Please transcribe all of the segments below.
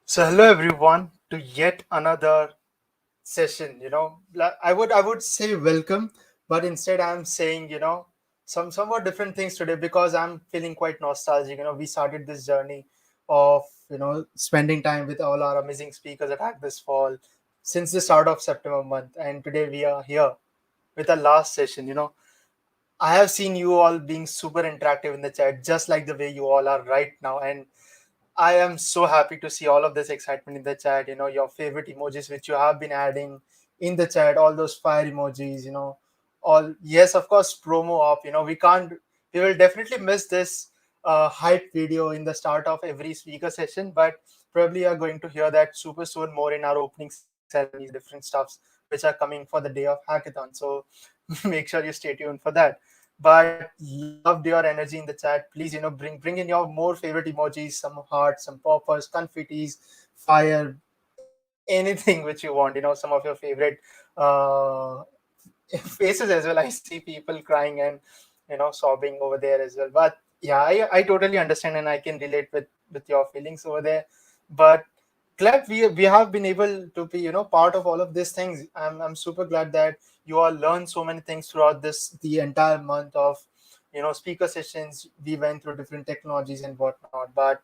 So hello everyone to yet another session. I would say welcome, but instead I'm saying some somewhat different things today because I'm feeling quite nostalgic. We started this journey of spending time with all our amazing speakers at Hack this fall since the start of September month, and today we are here with our last session. I have seen you all being super interactive in the chat, just like the way you all are right now, and I am so happy to see all of this excitement in the chat. Your favorite emojis which you have been adding in the chat, all those fire emojis, all yes, of course, promo op. We will definitely miss this hype video in the start of every speaker session, but probably are going to hear that super soon more in our opening ceremonies and different stuffs which are coming for the day of hackathon. So make sure you stay tuned for that. But loved your energy in the chat. Please, bring in your more favorite emojis, some hearts, some poppers, confettis, fire, anything which you want. Some of your favorite uh, faces as well. I see people crying and sobbing over there as well. But yeah, I totally understand and I can relate with your feelings over there. But glad we have been able to be part of all of these things. I'm super glad that you all learned so many things throughout this the entire month of speaker sessions. We went through different technologies and whatnot. But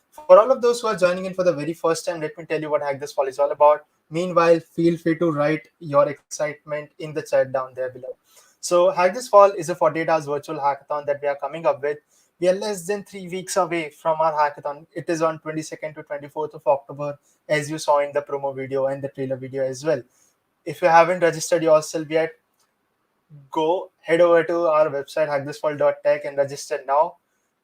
for all of those who are joining in for the very first time, let me tell you what Hack This Fall is all about. Meanwhile, feel free to write your excitement in the chat down there below. So, Hack This Fall is a 48 hours virtual hackathon that we are coming up with. We are less than 3 weeks away from our hackathon. It is on 22nd to 24th of October, as you saw in the promo video and the trailer video as well. If you haven't registered yourself yet, go head over to our website hackthisfall.tech and register now.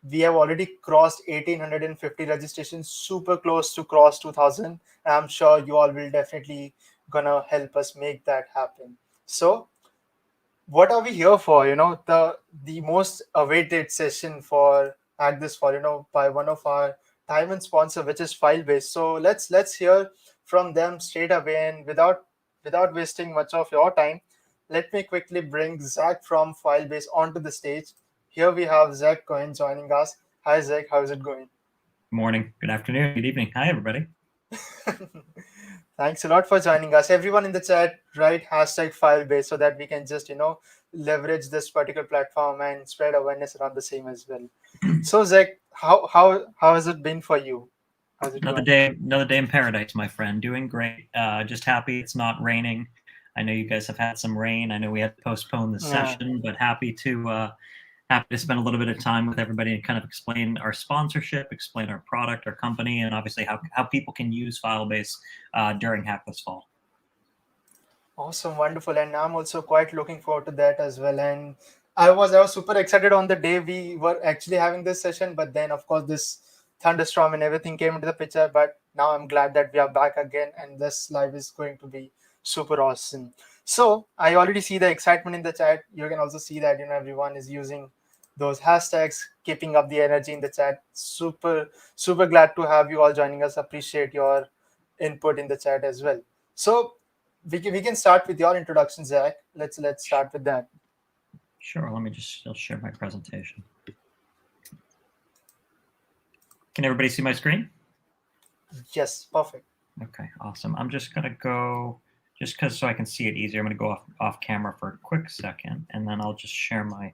We have already crossed 1850 registrations, super close to cross 2000. I'm sure you all will definitely gonna help us make that happen. So what are we here for? The most awaited session for Hack This Fall, by one of our diamond sponsor, which is Filebase. So let's hear from them straight away, and without wasting much of your time, let me quickly bring Zach from Filebase onto the stage. Here we have Zach Cohen joining us. Hi Zach, how's it going? Morning, good afternoon, good evening. Hi, everybody. Thanks a lot for joining us. Everyone in the chat, write hashtag Filebase so that we can just, leverage this particular platform and spread awareness around the same as well. So Zach, how has it been for you? How's it going? Another day in paradise, my friend. Doing great. Just happy it's not raining. I know you guys have had some rain. I know we had to postpone the Yeah. session, but happy to spend a little bit of time with everybody and kind of explain our sponsorship, explain our product, our company, and obviously how people can use Filebase during Hack This Fall. Awesome, wonderful, and I'm also quite looking forward to that as well. And I was super excited on the day we were actually having this session, but then of course this thunderstorm and everything came into the picture. But now I'm glad that we are back again, and this live is going to be super awesome. So I already see the excitement in the chat. You can also see that everyone is using those hashtags, keeping up the energy in the chat. Super glad to have you all joining us. Appreciate your input in the chat as well. So we can start with your introduction, Zach. Let's start with that. Sure. Let me just still share my presentation. Can everybody see my screen? Yes, perfect. Okay, awesome. I'm just gonna go, just because so I can see it easier, I'm gonna go off camera for a quick second, and then I'll just share my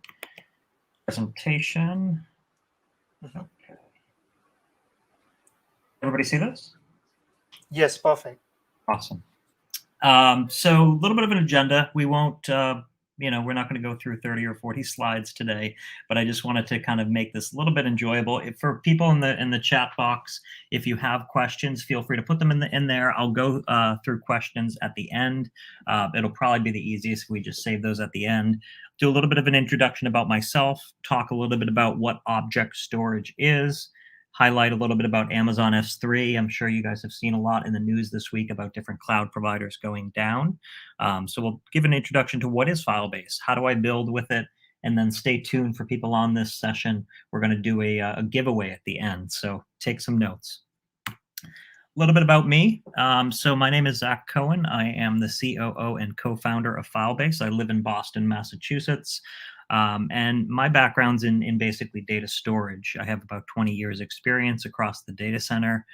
presentation. Okay. Everybody see this? Yes, perfect. Awesome. So a little bit of an agenda. We won't, we're not going to go through 30 or 40 slides today, but I just wanted to kind of make this a little bit enjoyable. For people in the chat box, if you have questions, feel free to put them in there. I'll go through questions at the end. It'll probably be the easiest if we just save those at the end. Do a little bit of an introduction about myself, talk a little bit about what object storage is, highlight a little bit about Amazon S3. I'm sure you guys have seen a lot in the news this week about different cloud providers going down. So we'll give an introduction to what is Filebase, how do I build with it, and then stay tuned for people on this session. We're going to do a giveaway at the end, so take some notes. A little bit about me. So my name is Zach Cohen. I am the COO and co-founder of Filebase. I live in Boston, Massachusetts. And my background's in basically data storage. I have about 20 years experience across the data center.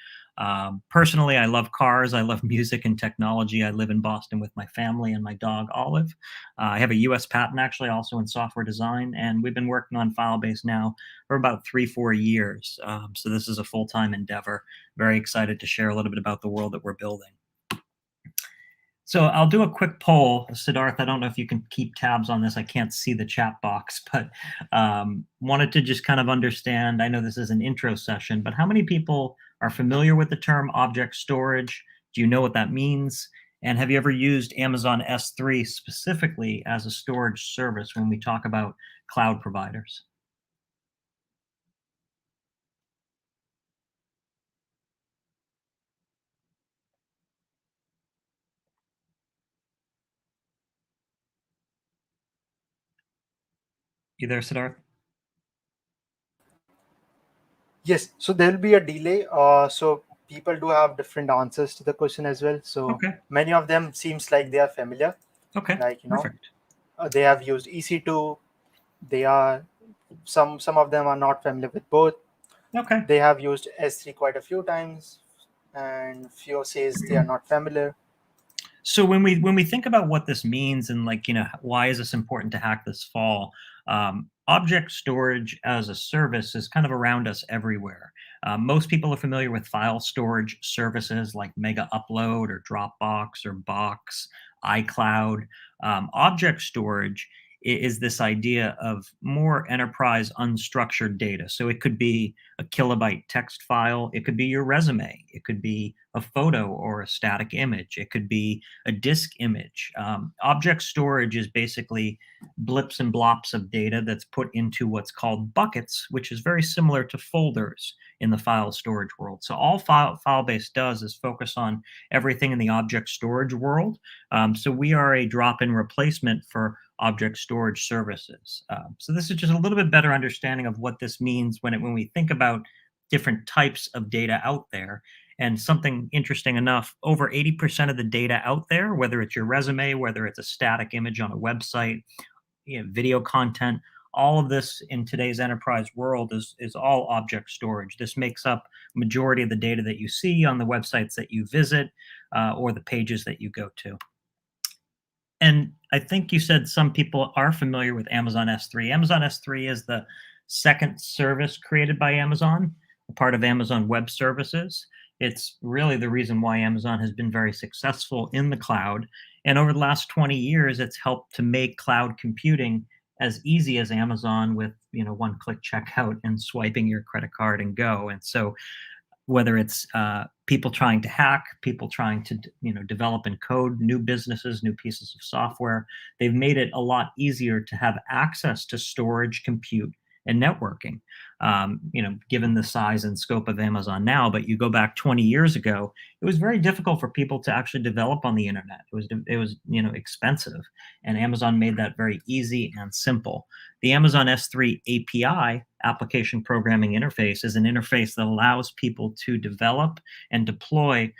Personally, I love cars. I love music and technology. I live in Boston with my family and my dog Olive. I have a U.S. patent actually, also in software design, and we've been working on Filebase now for about 3-4 years. So this is a full-time endeavor. Very excited to share a little bit about the world that we're building. So I'll do a quick poll. Siddharth, I don't know if you can keep tabs on this. I can't see the chat box, but wanted to just kind of understand. I know this is an intro session, but how many people are familiar with the term object storage? Do you know what that means? And have you ever used Amazon S3 specifically as a storage service when we talk about cloud providers? You there, Siddharth? Yes, so there will be a delay. So people do have different answers to the question as well. So Okay. many of them seems like they are familiar. Okay. Like Perfect. they have used EC2. They are some of them are not familiar with both. Okay. They have used S3 quite a few times, and few says they are not familiar. So when we think about what this means and like why is this important to hack this fall, object storage as a service is kind of around us everywhere. Most people are familiar with file storage services like Mega Upload or Dropbox or Box, iCloud. Object storage is this idea of more enterprise unstructured data. So it could be a kilobyte text file, it could be your resume, it could be a photo or a static image, it could be a disk image. Object storage is basically blips and blops of data that's put into what's called buckets, which is very similar to folders in the file storage world. So all Filebase does is focus on everything in the object storage world. So we are a drop-in replacement for object storage services. So this is just a little bit better understanding of what this means when we think about different types of data out there. And something interesting enough, over 80% of the data out there, whether it's your resume, whether it's a static image on a website, video content, all of this in today's enterprise world is all object storage. This makes up majority of the data that you see on the websites that you visit or the pages that you go to. And I think you said some people are familiar with Amazon S3. Amazon S3 is the second service created by Amazon, a part of Amazon Web Services. It's really the reason why Amazon has been very successful in the cloud. And over the last 20 years, it's helped to make cloud computing as easy as Amazon with, one-click checkout and swiping your credit card and go. And so whether it's people trying to hack, people trying to develop and code new businesses, new pieces of software. They've made it a lot easier to have access to storage, compute, and networking. Given the size and scope of Amazon now, but you go back 20 years ago, it was very difficult for people to actually develop on the internet. It was expensive, and Amazon made that very easy and simple. The Amazon S3 API, application programming interface, is an interface that allows people to develop and deploy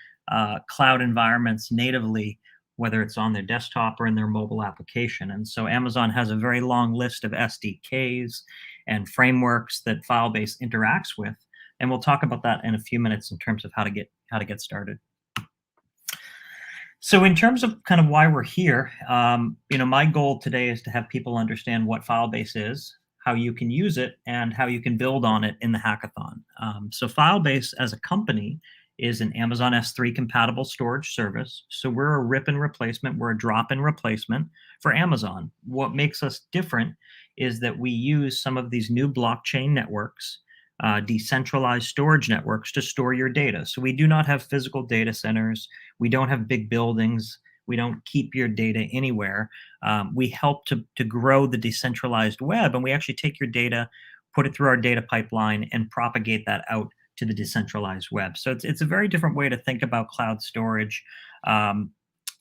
cloud environments natively, whether it's on their desktop or in their mobile application. And so Amazon has a very long list of SDKs and frameworks that Filebase interacts with. And we'll talk about that in a few minutes in terms of how to get started. So in terms of kind of why we're here, my goal today is to have people understand what Filebase is, how you can use it, and how you can build on it in the hackathon. So Filebase as a company is an Amazon S3 compatible storage service. So we're a rip and replacement, we're a drop-in replacement for Amazon. What makes us different is that we use some of these new blockchain networks, decentralized storage networks to store your data. So we do not have physical data centers. We don't have big buildings. We don't keep your data anywhere. We help to grow the decentralized web, and we actually take your data, put it through our data pipeline, and propagate that out to the decentralized web. So it's a very different way to think about cloud storage.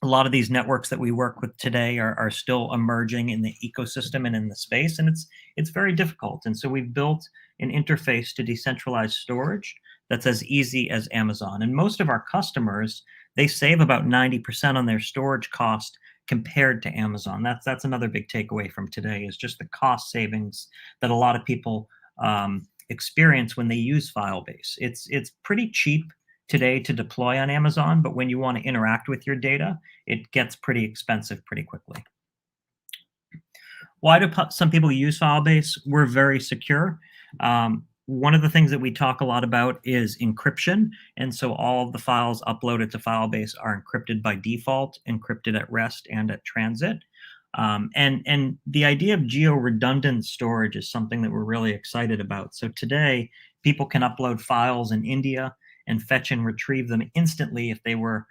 A lot of these networks that we work with today are still emerging in the ecosystem and in the space, and it's very difficult. And so we've built an interface to decentralized storage that's as easy as Amazon. And most of our customers, they save about 90% on their storage cost compared to Amazon. That's another big takeaway from today is just the cost savings that a lot of people experience when they use Filebase. It's pretty cheap today to deploy on Amazon, but when you want to interact with your data, it gets pretty expensive pretty quickly. Why do some people use Filebase? We're very secure. One of the things that we talk a lot about is encryption. And so all of the files uploaded to Filebase are encrypted by default, encrypted at rest and at transit. And the idea of geo-redundant storage is something that we're really excited about. So today, people can upload files in India and fetch and retrieve them instantly if they were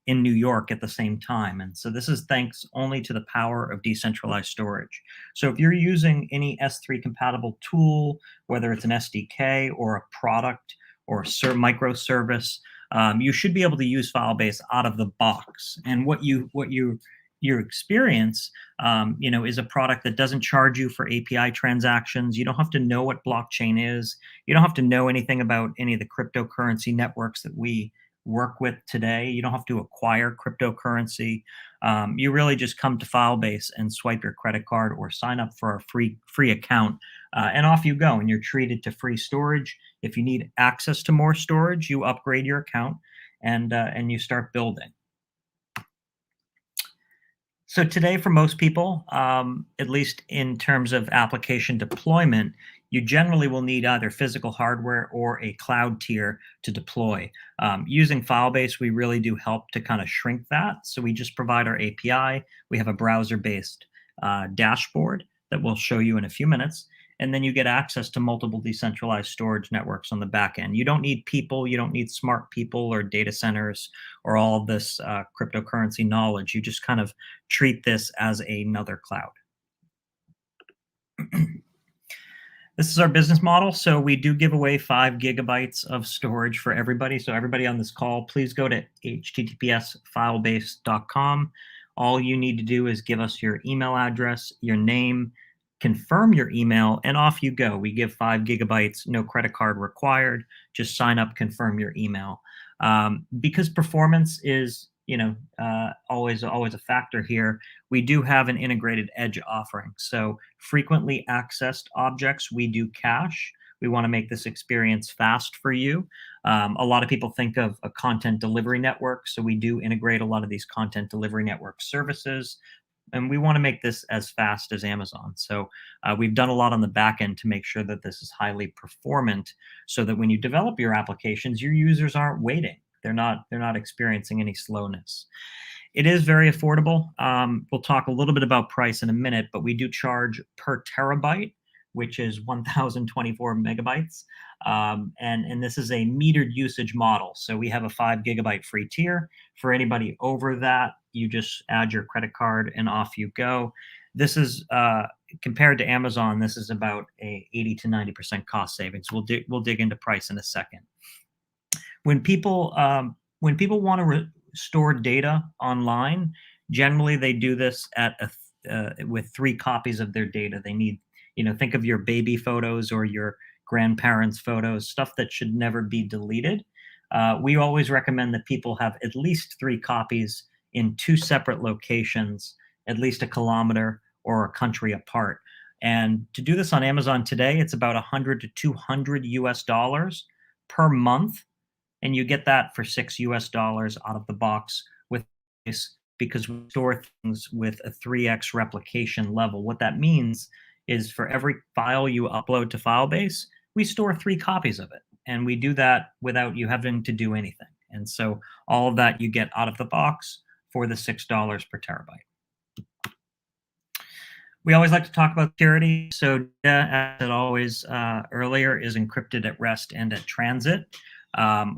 in New York at the same time. And so this is thanks only to the power of decentralized storage. So if you're using any S3 compatible tool, whether it's an SDK or a product or a microservice, you should be able to use Filebase out of the box. And what you experience, is a product that doesn't charge you for API transactions. You don't have to know what blockchain is. You don't have to know anything about any of the cryptocurrency networks that we work with today. You don't have to acquire cryptocurrency. You really just come to Filebase and swipe your credit card or sign up for a free account, and off you go. And you're treated to free storage. If you need access to more storage, you upgrade your account and you start building. So today, for most people, at least in terms of application deployment, you generally will need either physical hardware or a cloud tier to deploy. Using Filebase, we really do help to kind of shrink that. So we just provide our API. We have a browser-based dashboard that we'll show you in a few minutes. And then you get access to multiple decentralized storage networks on the back end. You don't need people, you don't need smart people or data centers or all of this cryptocurrency knowledge. You just kind of treat this as another cloud. This is our business model. So we do give away 5 gigabytes of storage for everybody. So everybody on this call, please go to https://filebase.com. All you need to do is give us your email address, your name, confirm your email, and off you go. We give 5 gigabytes, no credit card required. Just sign up, confirm your email. Because performance is, always a factor here, we do have an integrated edge offering. So frequently accessed objects, we do cache. We want to make this experience fast for you. A lot of people think of a content delivery network. So we do integrate a lot of these content delivery network services. And we want to make this as fast as Amazon. So we've done a lot on the back end to make sure that this is highly performant so that when you develop your applications, your users aren't waiting. They're not experiencing any slowness. It is very affordable. We'll talk a little bit about price in a minute, but we do charge per terabyte, which is 1,024 megabytes. And this is a metered usage model. So we have a 5 gigabyte free tier. For anybody over that, you just add your credit card and off you go. This is compared to Amazon, this is about a 80 to 90% cost savings. We'll dig into price in a second. When people want to store data online, generally they do this with 3 copies of their data. They need, think of your baby photos or your grandparents' photos, stuff that should never be deleted. We always recommend that people have at least 3 copies in 2 separate locations, at least a kilometer or a country apart. And to do this on Amazon today, it's about $100 to $200 US per month. And you get that for $6 US out of the box with this, because we store things with a 3x replication level. What that means is for every file you upload to Filebase, we store 3 copies of it. And we do that without you having to do anything. And so all of that you get out of the box for the $6 per terabyte. We always like to talk about security. So data, as I said always earlier, is encrypted at rest and at transit.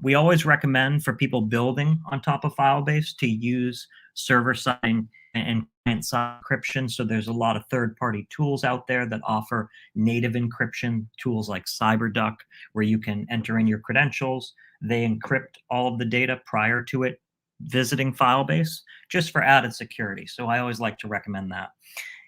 We always recommend for people building on top of Filebase to use server-side and client-side encryption. So there's a lot of third-party tools out there that offer native encryption, tools like CyberDuck, where you can enter in your credentials. They encrypt all of the data prior to it visiting Filebase, just for added security. So I always like to recommend that.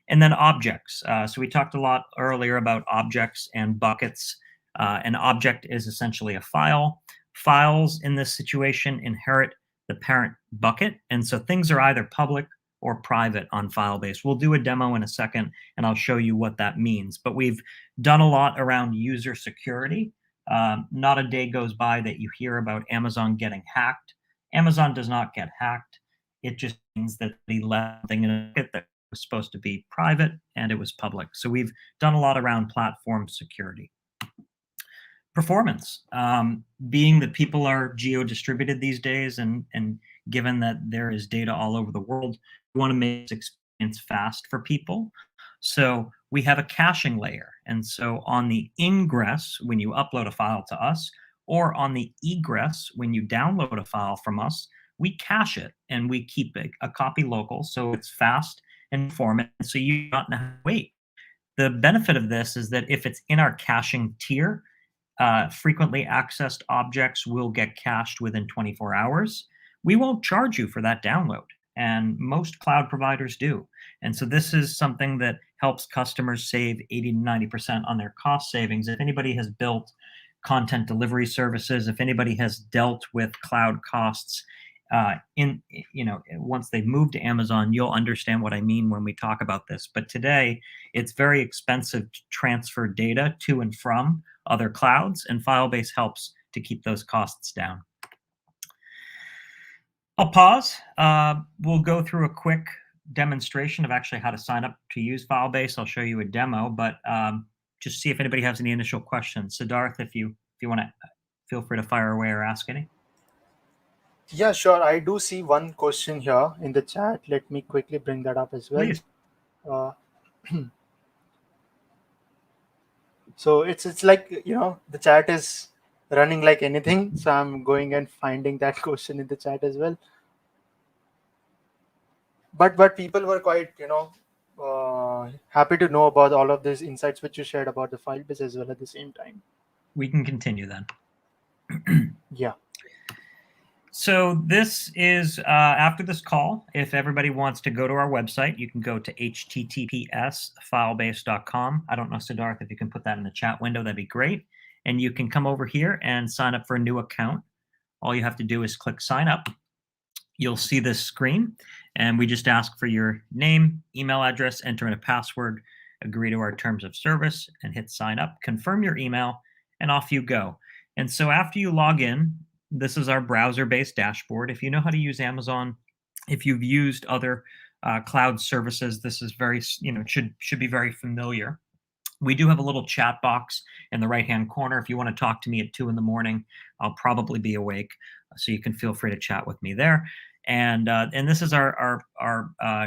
And then objects. So we talked a lot earlier about objects and buckets. An object is essentially a file. Files in this situation inherit the parent bucket. And so things are either public or private on Filebase. We'll do a demo in a second, and I'll show you what that means. But we've done a lot around user security Not a day goes by that you hear about Amazon getting hacked. Amazon does not get hacked. It just means that they left something in a bucket that was supposed to be private and it was public. So we've done a lot around platform security. Performance, being that people are geo-distributed these days, and given that there is data all over the world, we want to make this experience fast for people. So we have a caching layer. And so on the ingress, when you upload a file to us, or on the egress, when you download a file from us, we cache it and we keep a copy local so it's fast and performant, so you don't have to wait. The benefit of this is that if it's in our caching tier, frequently accessed objects will get cached within 24 hours. We won't charge you for that download, and most cloud providers do. And so this is something that helps customers save 80 to 90% on their cost savings. If anybody has built content delivery services, if anybody has dealt with cloud costs, once they've moved to Amazon, you'll understand what I mean when we talk about this. But today, it's very expensive to transfer data to and from other clouds, and Filebase helps to keep those costs down. I'll pause. We'll go through a quick demonstration of actually how to sign up to use Filebase. I'll show you a demo, but just see if anybody has any initial questions. Siddharth, if you want to, feel free to fire away or ask any. Yeah, sure. I do see one question here in the chat. Let me quickly bring that up as well. Please. Uh, so it's like, the chat is running like anything. So I'm going and finding that question in the chat as well. But people were quite, happy to know about all of these insights which you shared about the Filebase as well at the same time. We can continue then. Yeah. So this is after this call. If everybody wants to go to our website, you can go to https://filebase.com. I don't know, Siddharth, if you can put that in the chat window, that'd be great. And you can come over here and sign up for a new account. All you have to do is click sign up. You'll see this screen, and we just ask for your name, email address, enter in a password, agree to our terms of service, and hit sign up, confirm your email, and off you go. And so after you log in, this is our browser-based dashboard. If you know how to use Amazon, if you've used other cloud services, this is very, should be very familiar. We do have a little chat box in the right-hand corner. If you want to talk to me at 2 a.m, I'll probably be awake, so you can feel free to chat with me there. And this is our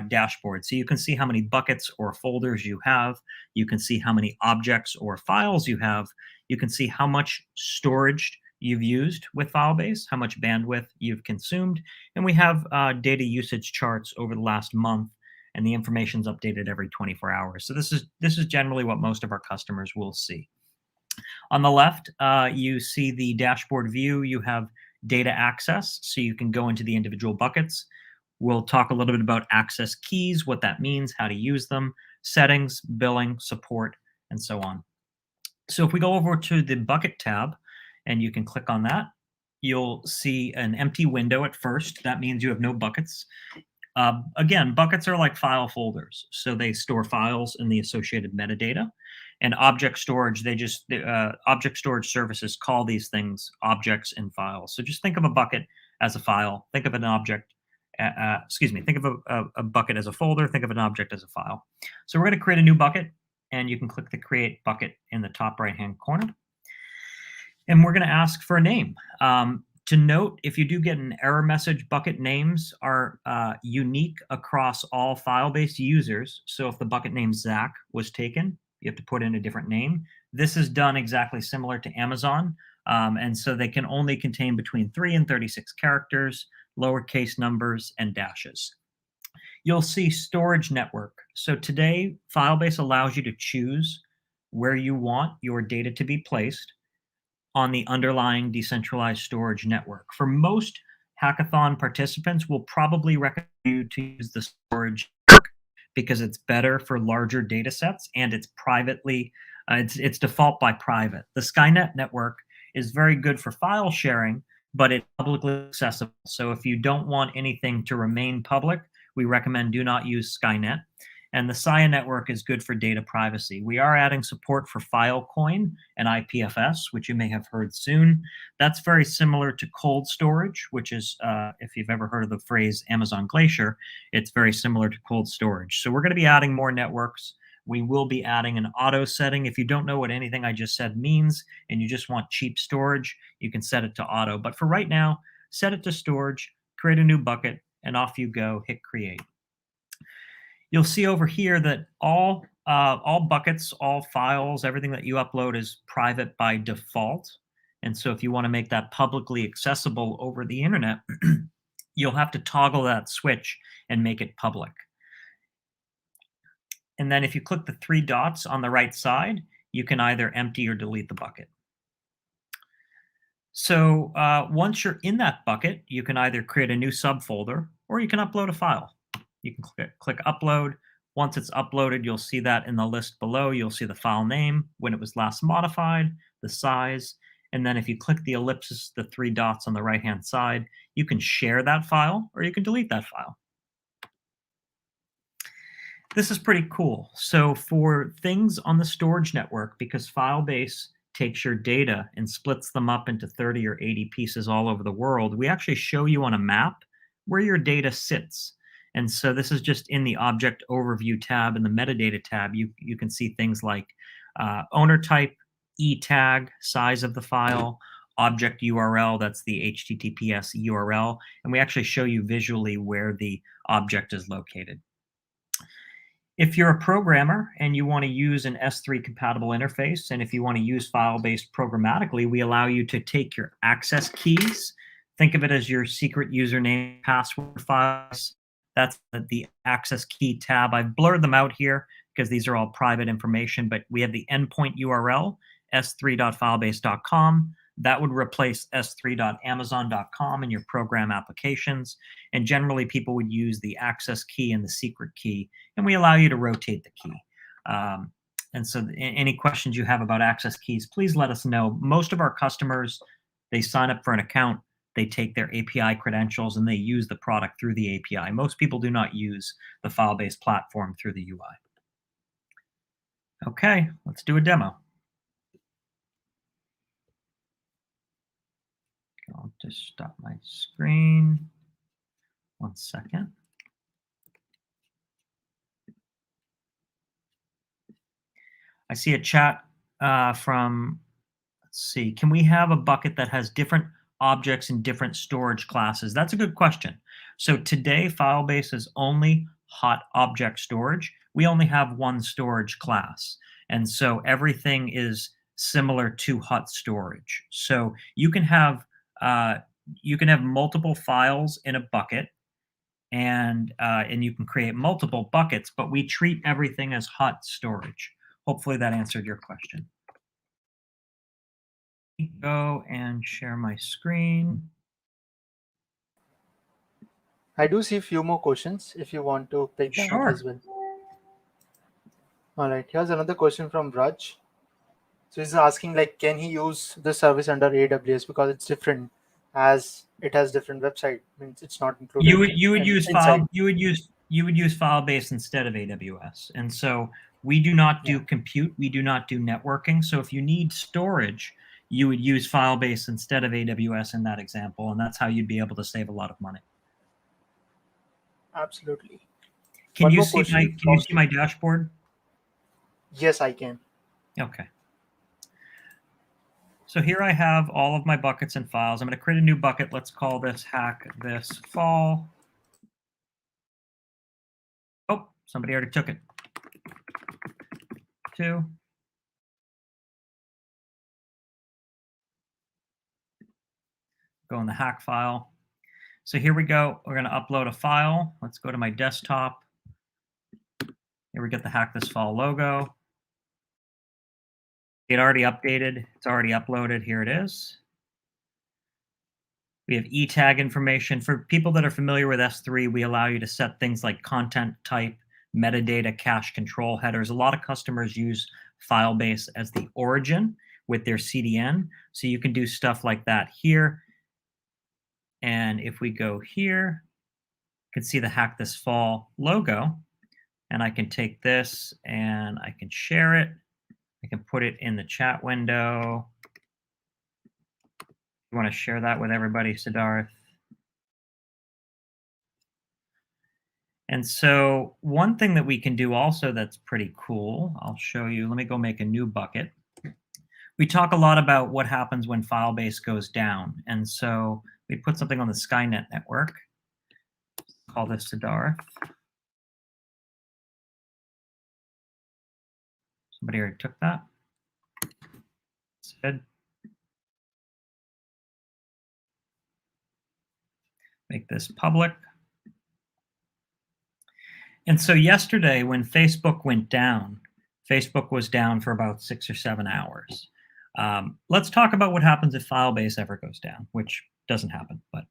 dashboard. So you can see how many buckets or folders you have. You can see how many objects or files you have. You can see how much storage you've used with Filebase, how much bandwidth you've consumed, and we have data usage charts over the last month, and the information's updated every 24 hours. So this is generally what most of our customers will see. On the left, you see the dashboard view. You have data access, so you can go into the individual buckets. We'll talk a little bit about access keys, what that means, how to use them, settings, billing, support, and so on. So if we go over to the bucket tab, and you can click on that, you'll see an empty window at first. That means you have no buckets. Again, buckets are like file folders, so they store files and the associated metadata. And object storage, object storage services call these things objects and files. So just think of a bucket as a file. Think of an object. Think of a bucket as a folder. Think of an object as a file. So we're going to create a new bucket, and you can click the Create Bucket in the top right-hand corner. And we're going to ask for a name. To note, if you do get an error message, bucket names are unique across all Filebase users. So if the bucket name Zach was taken, you have to put in a different name. This is done exactly similar to Amazon. And so they can only contain between 3 and 36 characters, lowercase numbers, and dashes. You'll see storage network. So today, Filebase allows you to choose where you want your data to be placed on the underlying decentralized storage network. For most hackathon participants, we'll probably recommend you to use the storage network because it's better for larger data sets, and it's privately, it's default by private. The Skynet network is very good for file sharing, but it's publicly accessible. So if you don't want anything to remain public, we recommend do not use Skynet. And the SIA network is good for data privacy. We are adding support for Filecoin and IPFS, which you may have heard soon. That's very similar to cold storage, which is, if you've ever heard of the phrase Amazon Glacier, it's very similar to cold storage. So we're going to be adding more networks. We will be adding an auto setting. If you don't know what anything I just said means and you just want cheap storage, you can set it to auto. But for right now, set it to storage, create a new bucket, and off you go, hit create. You'll see over here that all buckets, all files, everything that you upload is private by default. And so if you want to make that publicly accessible over the internet, you'll have to toggle that switch and make it public. And then if you click the three dots on the right side, you can either empty or delete the bucket. So once you're in that bucket, you can either create a new subfolder or you can upload a file. You can click upload. Once it's uploaded, you'll see that in the list below. You'll see the file name, when it was last modified, the size, and then if you click the ellipsis, the three dots on the right-hand side, you can share that file or you can delete that file. This is pretty cool. So for things on the storage network, because Filebase takes your data and splits them up into 30 or 80 pieces all over the world, we actually show you on a map where your data sits. And so this is just in the object overview tab and the metadata tab. You can see things like owner type, e-tag, size of the file, object URL, that's the HTTPS URL, and we actually show you visually where the object is located. If you're a programmer and you want to use an S3 compatible interface, and if you want to use Filebase programmatically, we allow you to take your access keys, think of it as your secret username, password files. That's the access key tab. I've blurred them out here because these are all private information, but we have the endpoint URL, s3.filebase.com. That would replace s3.amazon.com in your program applications. And generally, people would use the access key and the secret key, and we allow you to rotate the key. And so any questions you have about access keys, please let us know. Most of our customers, they sign up for an account, they take their API credentials, and they use the product through the API. Most people do not use the Filebase platform through the UI. Okay, let's do a demo. I'll just stop my screen. 1 second. I see a chat from, let's see, can we have a bucket that has different objects in different storage classes? That's a good question. So today, Filebase is only hot object storage. We only have one storage class. And so everything is similar to hot storage. So you can have multiple files in a bucket, and you can create multiple buckets, but we treat everything as hot storage. Hopefully that answered your question. Go and share my screen. I do see a few more questions if you want to pick them up Sure. as well. All right, here's another question from Raj. So he's asking, like, can he use the service under AWS because it's different, as it has different website. Means it's not included. You would use inside. Filebase instead of AWS, and so we do not do Yeah. compute. We do not do networking. So if you need storage, you would use Filebase instead of AWS in that example, and that's how you'd be able to save a lot of money. Absolutely. Can One you more see question my dashboard? Yes, I can. Okay. So here I have all of my buckets and files. I'm going to create a new bucket. Let's call this hack this fall. Oh, somebody already took it. 2. Go in the hack file. So here we go. We're going to upload a file. Let's go to my desktop. Here we get the hack this fall logo. It already updated. It's already uploaded. Here it is. We have e-tag information. For people that are familiar with S3, we allow you to set things like content type, metadata, cache control headers. A lot of customers use Filebase as the origin with their CDN. So you can do stuff like that here. And if we go here, you can see the Hack This Fall logo. And I can take this and I can share it. I can put it in the chat window. You want to share that with everybody, Siddharth? And so one thing that we can do also that's pretty cool, I'll show you. Let me go make a new bucket. We talk a lot about what happens when Filebase goes down. And so we put something on the Skynet network. Call this Siddharth. Somebody already took that. Sid. Make this public. And so yesterday when Facebook went down, Facebook was down for about 6 or 7 hours. Let's talk about what happens if Filebase ever goes down, which doesn't happen. But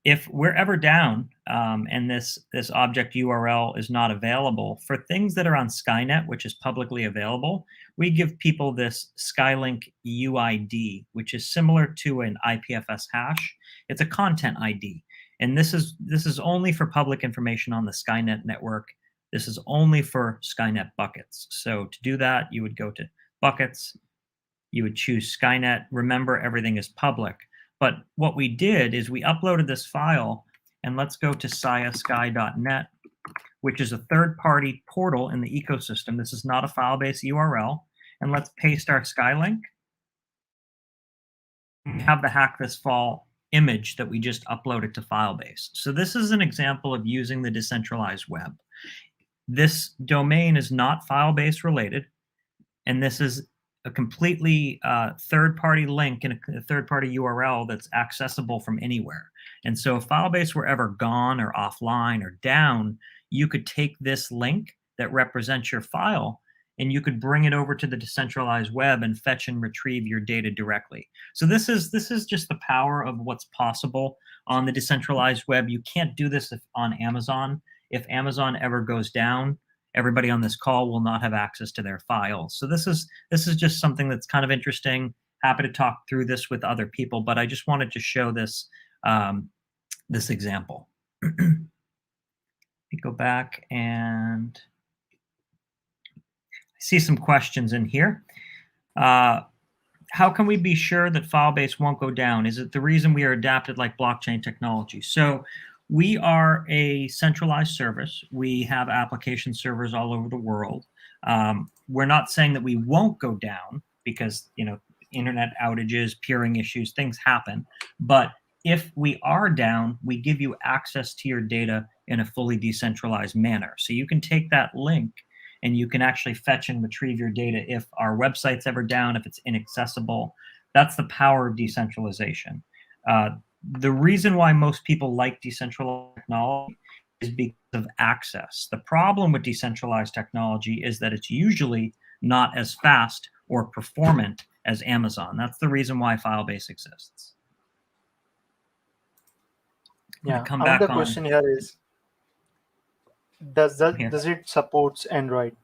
if we're ever down and this object URL is not available, for things that are on Skynet, which is publicly available, we give people this Skylink UID, which is similar to an IPFS hash. It's a content ID. And this is only for public information on the Skynet network. This is only for Skynet buckets. So to do that, you would go to buckets. You would choose Skynet. Remember, everything is public. But what we did is we uploaded this file, and let's go to siasky.net, which is a third-party portal in the ecosystem. This is not a Filebase URL. And let's paste our Skylink. We have the Hack This Fall image that we just uploaded to Filebase. So this is an example of using the decentralized web. This domain is not Filebase related, and this is a completely third-party link and a third-party URL that's accessible from anywhere. And so if Filebase were ever gone or offline or down, you could take this link that represents your file and you could bring it over to the decentralized web and fetch and retrieve your data directly. So this is just the power of what's possible on the decentralized web. You can't do this on Amazon. If Amazon ever goes down, everybody on this call will not have access to their files. So this is just something that's kind of interesting. Happy to talk through this with other people, but I just wanted to show this this example. Let me go back and I see some questions in here. How can we be sure that Filebase won't go down? Is it the reason we are adapted like blockchain technology? So we are a centralized service. We have application servers all over the world. We're not saying that we won't go down because, internet outages, peering issues, things happen. But if we are down, we give you access to your data in a fully decentralized manner. So you can take that link and you can actually fetch and retrieve your data if our website's ever down, if it's inaccessible. That's the power of decentralization. The reason why most people like decentralized technology is because of access. The problem with decentralized technology is that it's usually not as fast or performant as Amazon. That's the reason why Filebase exists. Yeah. Come Another back question on. here is, does it supports Android?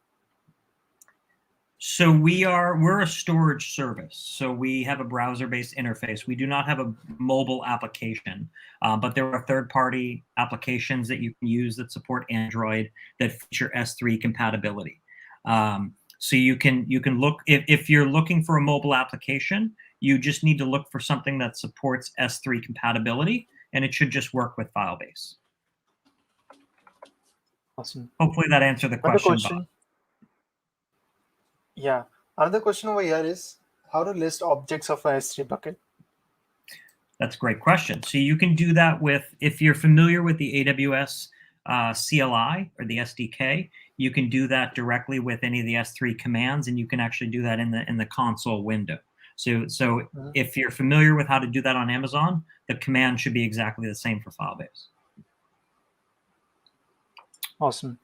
So we're a storage service. So we have a browser-based interface. We do not have a mobile application, but there are third-party applications that you can use that support Android that feature S3 compatibility. So you can look if you're looking for a mobile application, you just need to look for something that supports S3 compatibility, and it should just work with Filebase. Awesome. Hopefully that answered the Another question, question. Bob. Yeah. Another question over here is how to list objects of a S3 bucket. That's a great question. So you can do that if you're familiar with the AWS CLI or the SDK, you can do that directly with any of the S3 commands, and you can actually do that in the console window. So if you're familiar with how to do that on Amazon, the command should be exactly the same for Filebase. Awesome.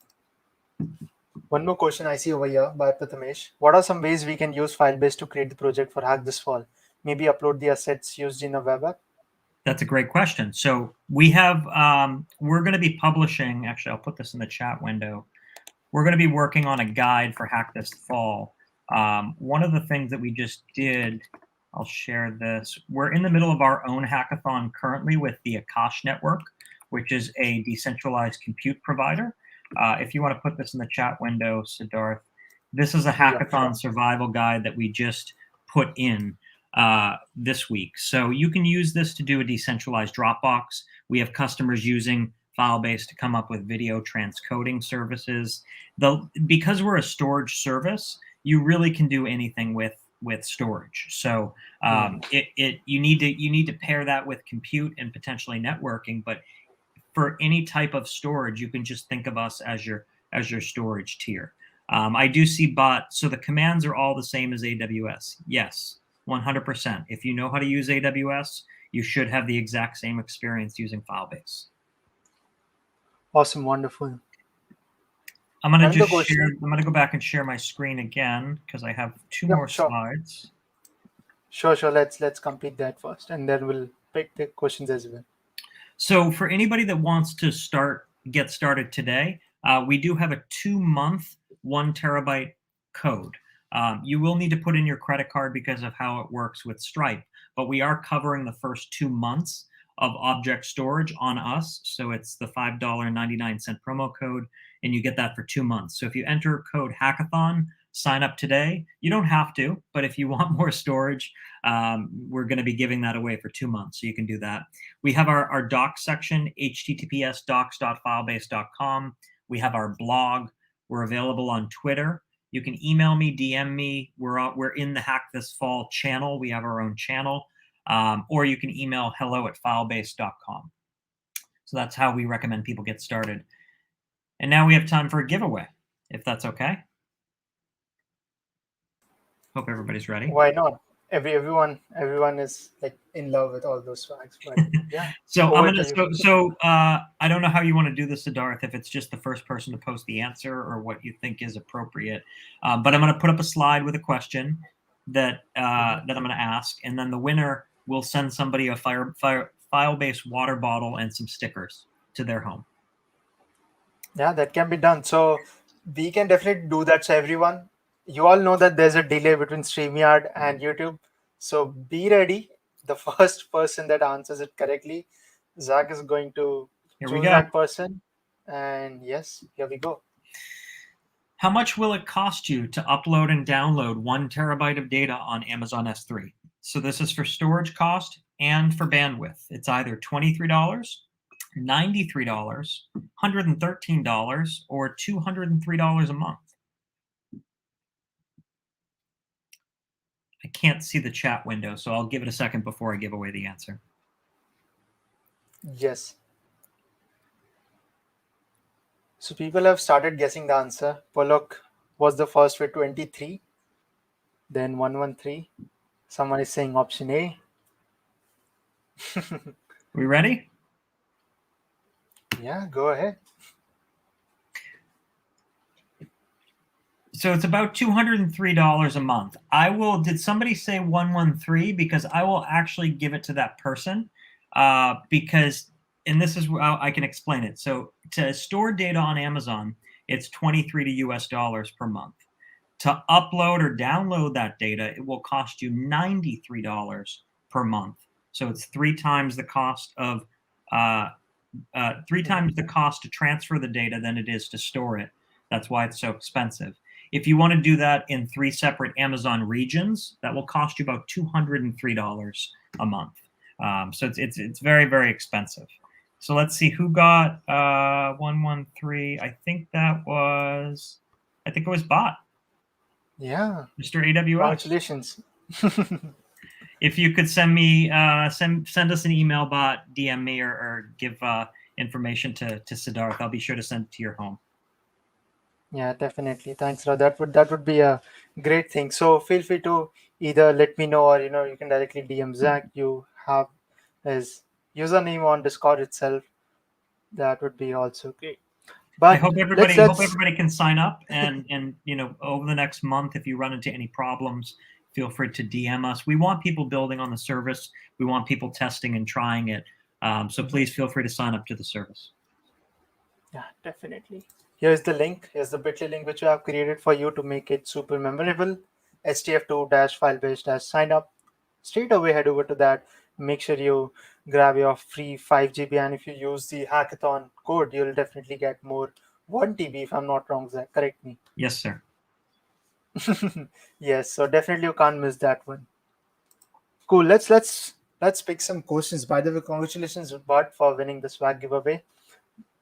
One more question I see over here by Prathamesh. What are some ways we can use Filebase to create the project for Hack This Fall? Maybe upload the assets used in a web app? That's a great question. So we have, we're going to be publishing, actually, I'll put this in the chat window. We're going to be working on a guide for Hack This Fall. One of the things that we just did, I'll share this. We're in the middle of our own hackathon currently with the Akash Network, which is a decentralized compute provider. If you want to put this in the chat window, Siddharth, this is a Yeah, hackathon sure. survival guide that we just put in this week. So you can use this to do a decentralized Dropbox. We have customers using Filebase to come up with video transcoding services. Because we're a storage service, you really can do anything with storage. So Yeah. you need to pair that with compute and potentially networking. But for any type of storage, you can just think of us as your storage tier. I do see bot, so the commands are all the same as AWS. Yes, 100%. If you know how to use AWS, you should have the exact same experience using Filebase. Awesome, wonderful. I'm gonna Another just share. question. I'm gonna go back and share my screen again because I have two Yeah, more sure. slides. Sure. Let's complete that first, and then we'll pick the questions as well. So for anybody that wants to get started today, we do have a 2-month 1 terabyte code. You will need to put in your credit card because of how it works with Stripe, but we are covering the first 2 months of object storage on us. So it's the $5.99 promo code, and you get that for 2 months. So if you enter code hackathon, sign up today. You don't have to, but if you want more storage, we're going to be giving that away for 2 months. So you can do that. We have our docs section, https://docs.filebase.com. We have our blog. We're available on Twitter. You can email me, DM me. We're in the Hack This Fall channel. We have our own channel. Or you can email hello@filebase.com. So that's how we recommend people get started. And now we have time for a giveaway, if that's okay. Hope everybody's ready. Why not? Everyone is like in love with all those facts. But yeah, So I'm over gonna to you. I don't know how you want to do this, Siddharth, if it's just the first person to post the answer or what you think is appropriate. But I'm gonna put up a slide with a question that I'm gonna ask, and then the winner will send somebody a Filebase water bottle and some stickers to their home. Yeah, that can be done. So we can definitely do that. So everyone, you all know that there's a delay between StreamYard and YouTube. So be ready. The first person that answers it correctly, Zach is going to Here we choose go. that person. And yes, here we go. How much will it cost you to upload and download 1 terabyte of data on Amazon S3? So this is for storage cost and for bandwidth. It's either $23, $93, $113, or $203 a month. I can't see the chat window, so I'll give it a second before I give away the answer. Yes. So people have started guessing the answer. Pollock was the first with 23, then 113. Someone is saying option A. Are we ready? Yeah, go ahead. So it's about $203 a month. Did somebody say 113? Because I will actually give it to that person and this is how I can explain it. So to store data on Amazon, it's $23 to US dollars per month. To upload or download that data, it will cost you $93 per month. So it's three times the cost to transfer the data than it is to store it. That's why it's so expensive. If you want to do that in 3 separate Amazon regions, that will cost you about $203 a month. So it's very, very expensive. So let's see who got 113. I think it was Bot. Yeah. Mr. AWS. Congratulations. If you could send me send us an email, Bot, DM me, or give information to Siddharth, I'll be sure to send it to your home. Yeah, definitely. Thanks, Rod. That would be a great thing. So feel free to either let me know, or you can directly DM Zach. You have his username on Discord itself. That would be also great. I But hope let's everybody can sign up, and over the next month, if you run into any problems, feel free to DM us. We want people building on the service. We want people testing and trying it. So please feel free to sign up to the service. Yeah, definitely. Here's the link. Here's the bit.ly link which I have created for you to make it super memorable. STF2-filebase-sign up. Straight away head over to that. Make sure you grab your free 5 GB, and if you use the hackathon code, you'll definitely get more 1 TB, if I'm not wrong, Zach. Correct me. Yes, sir. Yes, so definitely you can't miss that one. Cool. Let's pick some questions. By the way, congratulations, Bart, for winning the swag giveaway.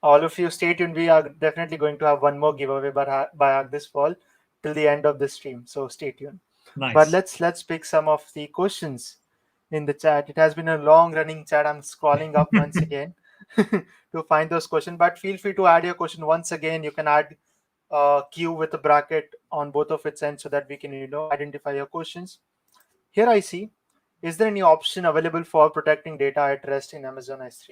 All of you, stay tuned. We are definitely going to have one more giveaway by this fall till the end of the stream. So stay tuned. But Nice. let's pick some of the questions in the chat. It has been a long running chat. I'm scrolling up once again to find those questions. But feel free to add your question once again. You can add Q with a bracket on both of its ends so that we can identify your questions. Here I see. Is there any option available for protecting data at rest in Amazon S3?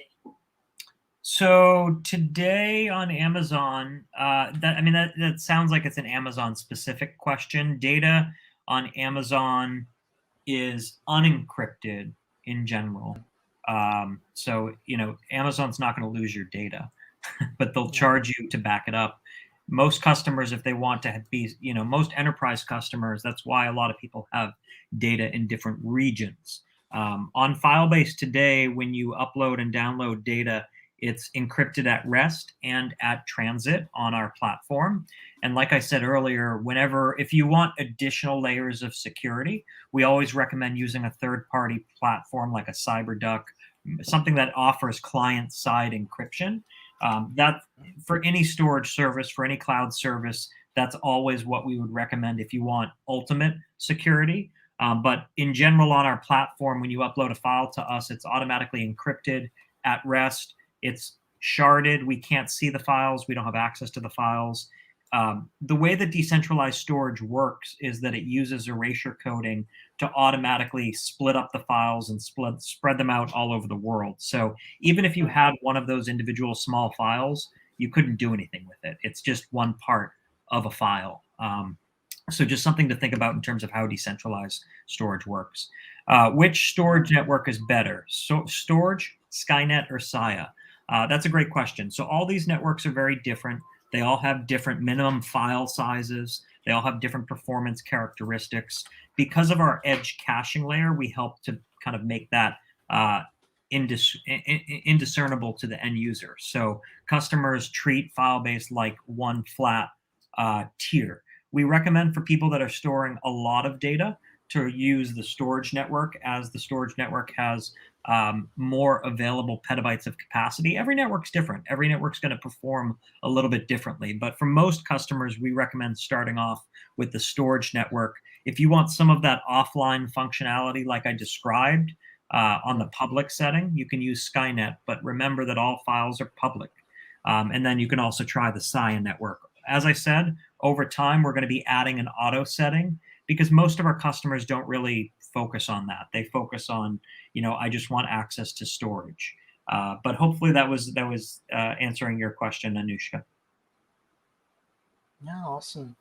So today on Amazon, that sounds like it's an Amazon specific question. Data on Amazon is unencrypted in general. So Amazon's not going to lose your data, but they'll charge you to back it up. Most customers, if they want to be, most enterprise customers, that's why a lot of people have data in different regions. On Filebase today, when you upload and download data, it's encrypted at rest and at transit on our platform. And like I said earlier, if you want additional layers of security, we always recommend using a third-party platform like a CyberDuck, something that offers client-side encryption. That for any storage service, for any cloud service, that's always what we would recommend if you want ultimate security. But in general, on our platform, when you upload a file to us, it's automatically encrypted at rest. It's sharded. We can't see the files. We don't have access to the files. The way that decentralized storage works is that it uses erasure coding to automatically split up the files and spread them out all over the world. So even if you had one of those individual small files, you couldn't do anything with it. It's just one part of a file. So just something to think about in terms of how decentralized storage works. Which storage network is better? Storage, Skynet, or Sia? That's a great question. So all these networks are very different. They all have different minimum file sizes. They all have different performance characteristics. Because of our edge caching layer, we help to kind of make that indiscernible to the end user. So customers treat Filebase like one flat tier. We recommend for people that are storing a lot of data to use the storage network, as the storage network has more available petabytes of capacity. Every network's different. Every network's going to perform a little bit differently. But for most customers, we recommend starting off with the storage network. If you want some of that offline functionality like I described on the public setting, you can use Skynet. But remember that all files are public. And then you can also try the Sia network. As I said, over time, we're going to be adding an auto setting because most of our customers don't really focus on that. They focus on, I just want access to storage. But hopefully that was answering your question, Anushka. Yeah, awesome.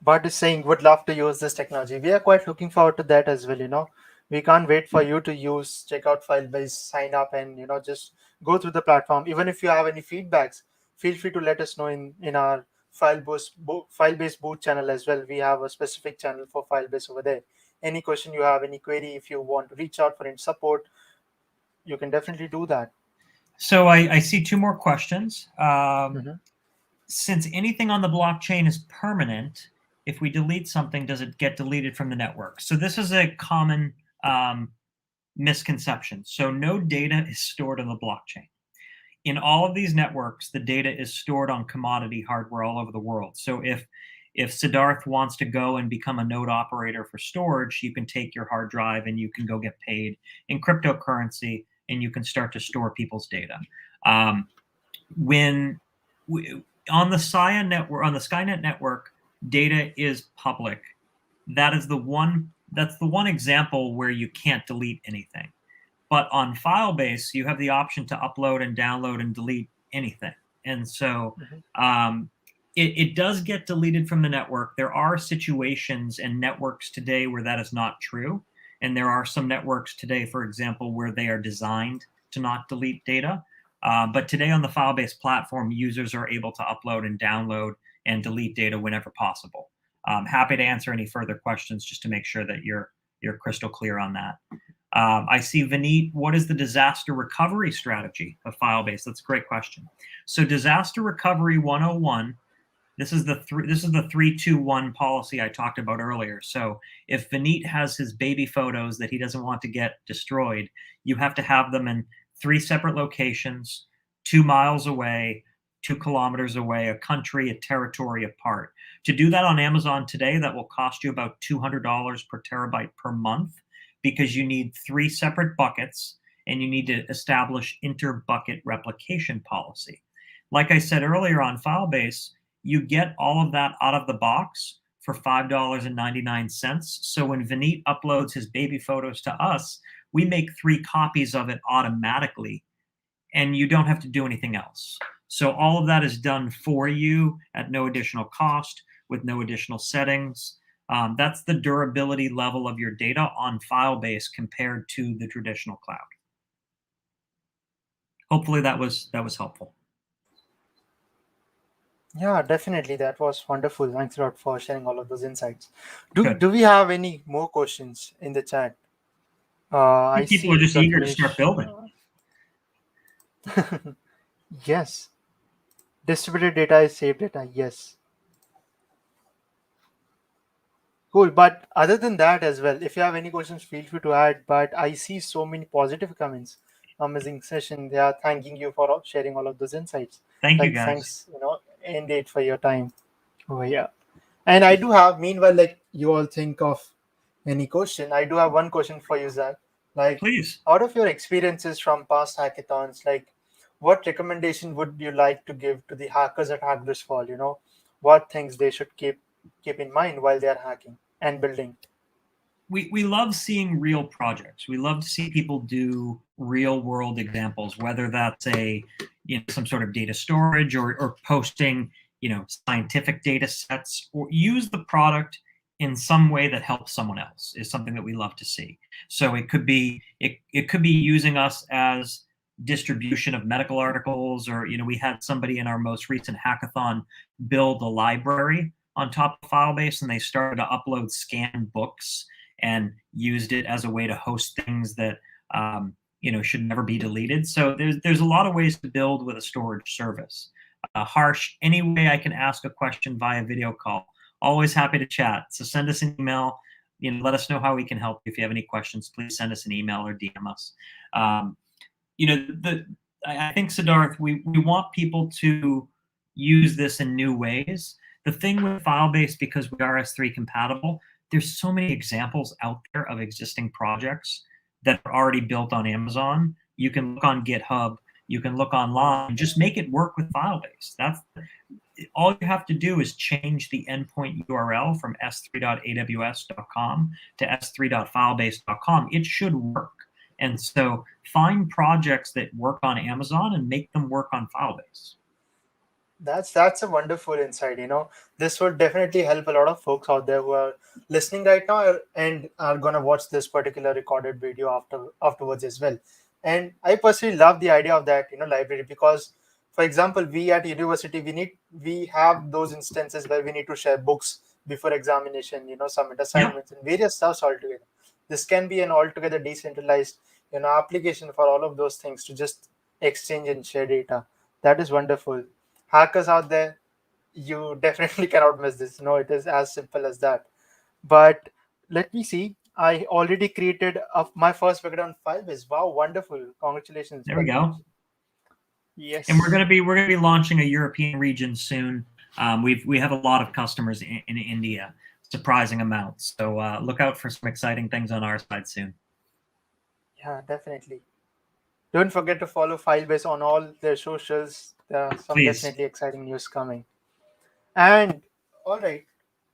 Bart is saying would love to use this technology. We are quite looking forward to that as well. We can't wait for you to check out Filebase, sign up, and just go through the platform. Even if you have any feedbacks, feel free to let us know in our Filebase boot channel as well. We have a specific channel for Filebase over there. Any question you have, any query, if you want to reach out for any support, you can definitely do that. So I see two more questions. Since anything on the blockchain is permanent, if we delete something, does it get deleted from the network? So this is a common misconception. So no data is stored on the blockchain. In all of these networks, the data is stored on commodity hardware all over the world. So if Siddharth wants to go and become a node operator for storage, you can take your hard drive and you can go get paid in cryptocurrency, and you can start to store people's data. On the Sia network, on the Skynet network, data is public. That's the one example where you can't delete anything. But on Filebase, you have the option to upload and download and delete anything. And so it does get deleted from the network. There are situations and networks today where that is not true. And there are some networks today, for example, where they are designed to not delete data. But today on the Filebase platform, users are able to upload and download and delete data whenever possible. I'm happy to answer any further questions just to make sure that you're crystal clear on that. I see Vineet. What is the disaster recovery strategy of Filebase? That's a great question. So disaster recovery 101. This is the 3-2-1 policy I talked about earlier. So if Vineet has his baby photos that he doesn't want to get destroyed, you have to have them in 3 separate locations, 2 miles away, 2 kilometers away, a country, a territory apart. To do that on Amazon today, that will cost you about $200 per terabyte per month, because you need 3 separate buckets and you need to establish inter-bucket replication policy. Like I said earlier on Filebase, you get all of that out of the box for $5.99. So when Vineet uploads his baby photos to us, we make 3 copies of it automatically, and you don't have to do anything else. So all of that is done for you at no additional cost, with no additional settings. That's the durability level of your data on Filebase compared to the traditional cloud. Hopefully that was helpful. Yeah, definitely. That was wonderful. Thanks a lot for sharing all of those insights. Do we have any more questions in the chat? I People are see just eager to start Prathamesh. building. Yes. Distributed data is safe data. Yes. Cool. But other than that as well, if you have any questions, feel free to add. But I see so many positive comments. Amazing session. They are thanking you for sharing all of those insights. Thank you, Like guys. thanks, indeed for your time over here. And I do have, meanwhile, like you all think of any question, I do have one question for you, Zach. Like, Please. out of your experiences from past hackathons, like, what recommendation would you like to give to the hackers at Hack This Fall? What things they should keep in mind while they are hacking and building? We love seeing real projects. We love to see people do real world examples, whether that's some sort of data storage, or posting scientific data sets, or use the product in some way that helps someone else, is something that we love to see. So it could be using us as distribution of medical articles, or we had somebody in our most recent hackathon build a library on top of Filebase, and they started to upload scanned books and used it as a way to host things that should never be deleted. So there's a lot of ways to build with a storage service. Harsh, any way I can ask a question via video call, always happy to chat. So send us an email. Let us know how we can help. If you have any questions, please send us an email or DM us. I think, Siddharth, we want people to use this in new ways. The thing with Filebase, because we are S3 compatible, there's so many examples out there of existing projects that are already built on Amazon. You can look on GitHub, you can look online, just make it work with Filebase. That's all you have to do, is change the endpoint URL from s3.aws.com to s3.filebase.com. It should work. And so find projects that work on Amazon and make them work on Filebase. That's a wonderful insight. This would definitely help a lot of folks out there who are listening right now and are gonna watch this particular recorded video afterwards as well. And I personally love the idea of that library, because, for example, we at university we have those instances where we need to share books before examination, submit assignments and various stuffs altogether. This can be an altogether decentralized application for all of those things to just exchange and share data. That is wonderful. Hackers out there, you definitely cannot miss this. It is as simple as that. But let me see. I already created my first bucket on Filebase. Wow, wonderful! Congratulations. There we go. Yes. And we're gonna be launching a European region soon. We have a lot of customers in India, surprising amounts. So look out for some exciting things on our side soon. Yeah, definitely. Don't forget to follow Filebase on all their socials. There are some Please. definitely exciting news coming. And all right,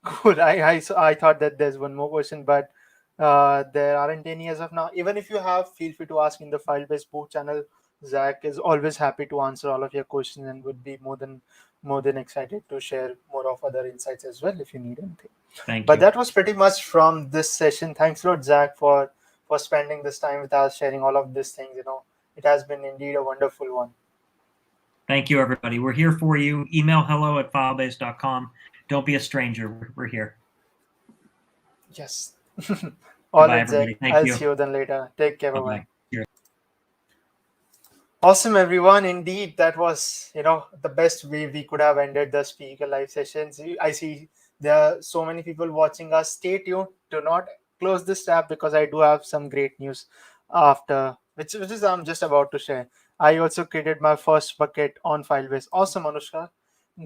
cool. I thought that there's one more question, but there aren't any as of now. Even if you have, feel free to ask in the Filebase book channel. Zach is always happy to answer all of your questions and would be more than excited to share more of other insights as well if you need anything. Thank But you. that was pretty much from this session. Thanks a lot, Zach, for spending this time with us, sharing all of these things. It has been indeed a wonderful one. Thank you, everybody. We're here for you. Email hello@filebase.com. Don't be a stranger. We're here. Yes. All Goodbye, right, Zach. everybody. Thank I'll you. see you then later. Take care. Bye Bye bye. bye. Cheers. Awesome, everyone. Indeed, that was, the best way we could have ended the speaker live sessions. I see there are so many people watching us. Stay tuned. Do not close this tab because I do have some great news after, which is I'm just about to share. I also created my first bucket on Filebase. Awesome, Anushka.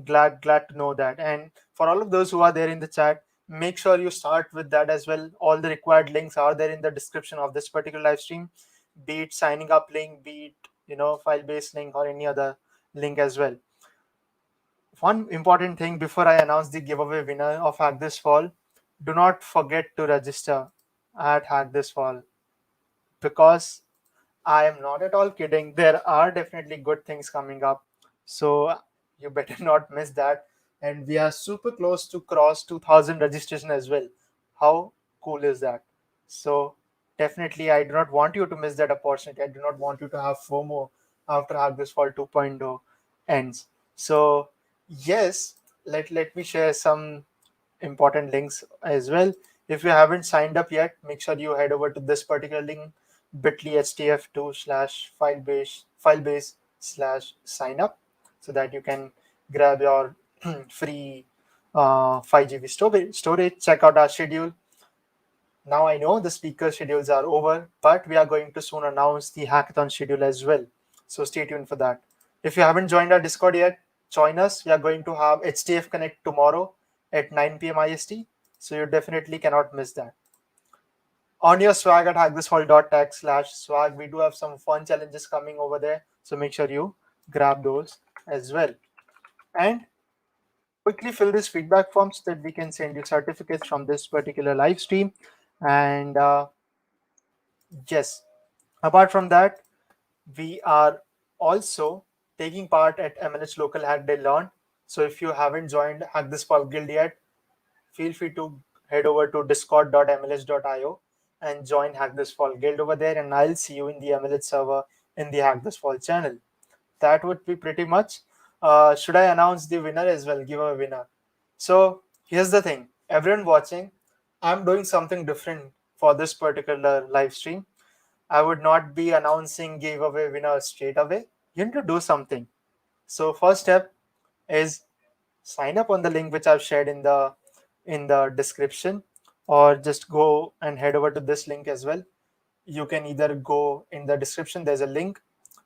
Glad to know that. And for all of those who are there in the chat, make sure you start with that as well. All the required links are there in the description of this particular live stream, be it signing up link, be it file based link or any other link as well. One important thing before I announce the giveaway winner of Hack This Fall, do not forget to register at Hack This Fall, because I am not at all kidding. There are definitely good things coming up. So you better not miss that. And we are super close to cross 2000 registration as well. How cool is that? So definitely, I do not want you to miss that opportunity. I do not want you to have FOMO after Hack This Fall 2.0 ends. So yes, let me share some important links as well. If you haven't signed up yet, make sure you head over to this particular link, bit.ly htf2/filebase/sign up, so that you can grab your free 5 GB storage. Check out our schedule. Now I know the speaker schedules are over, but we are going to soon announce the hackathon schedule as well. So stay tuned for that. If you haven't joined our Discord yet, join us. We are going to have HTF Connect tomorrow at 9 p.m. IST. So you definitely cannot miss that. On your swag at hackthisfall.tech/swag, we do have some fun challenges coming over there. So make sure you grab those as well. And quickly fill this feedback form so that we can send you certificates from this particular live stream. And yes, apart from that, we are also taking part at MNH Local Hack Day Learn. So if you haven't joined Hack This Fall Guild yet, feel free to head over to discord.mlh.io and join Hack This Fall Guild over there, and I'll see you in the MLH server in the Hack This Fall channel. That would be pretty much. Should I announce the winner as well? Give a winner. So here's the thing, everyone watching, I'm doing something different for this particular live stream. I would not be announcing giveaway winner straight away. You need to do something. So first step is sign up on the link which I've shared in the description, or just go and head over to this link as well. You can either go in the description, there's a link,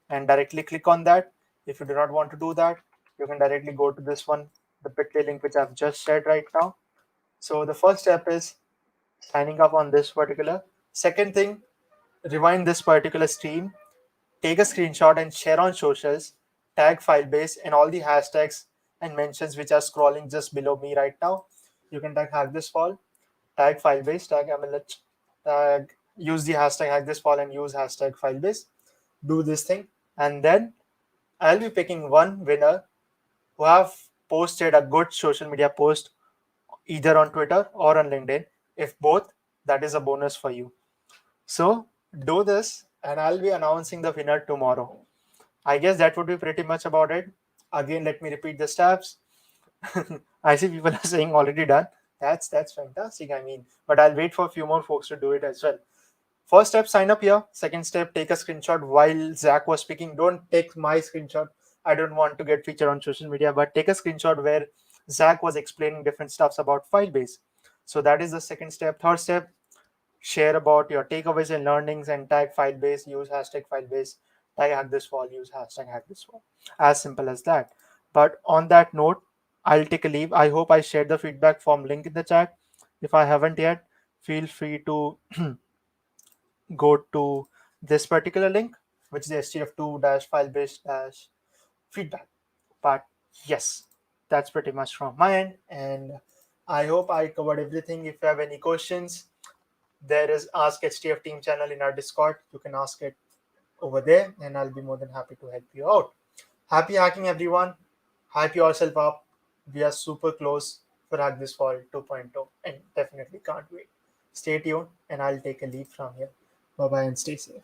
and directly click on that. If you do not want to do that, you can directly go to this one, the bit.ly link which I've just shared right now. So the first step is signing up on this particular. Second thing, rewind this particular stream, take a screenshot and share on socials, tag Filebase and all the hashtags and mentions which are scrolling just below me right now. You can tag Hack This Fall, tag Filebase, tag MLH, tag, use the hashtag Hack This Fall and use hashtag Filebase. Do this thing, and then I'll be picking one winner who have posted a good social media post either on Twitter or on LinkedIn. If both, that is a bonus for you. So do this, and I'll be announcing the winner tomorrow. I guess that would be pretty much about it. Again, let me repeat the steps. I see people are saying already done. That's fantastic. I mean, but I'll wait for a few more folks to do it as well. First step, sign up here. Second step, take a screenshot while Zach was speaking. Don't take my screenshot. I don't want to get featured on social media, but take a screenshot where Zach was explaining different stuffs about Filebase. So that is the second step. Third step, share about your takeaways and learnings and tag Filebase, use hashtag Filebase, tag Hack This Fall, use hashtag Hack This Fall. As simple as that. But on that note, I'll take a leave. I hope I shared the feedback form link in the chat. If I haven't yet, feel free to go to this particular link, which is the htf2-filebase-feedback. But yes, that's pretty much from my end. And I hope I covered everything. If you have any questions, there is Ask HTF Team channel in our Discord. You can ask it over there, and I'll be more than happy to help you out. Happy hacking, everyone. Hype yourself up. We are super close for Hack This Fall 2.0, and definitely can't wait. Stay tuned, and I'll take a lead from here. Bye bye, and stay safe.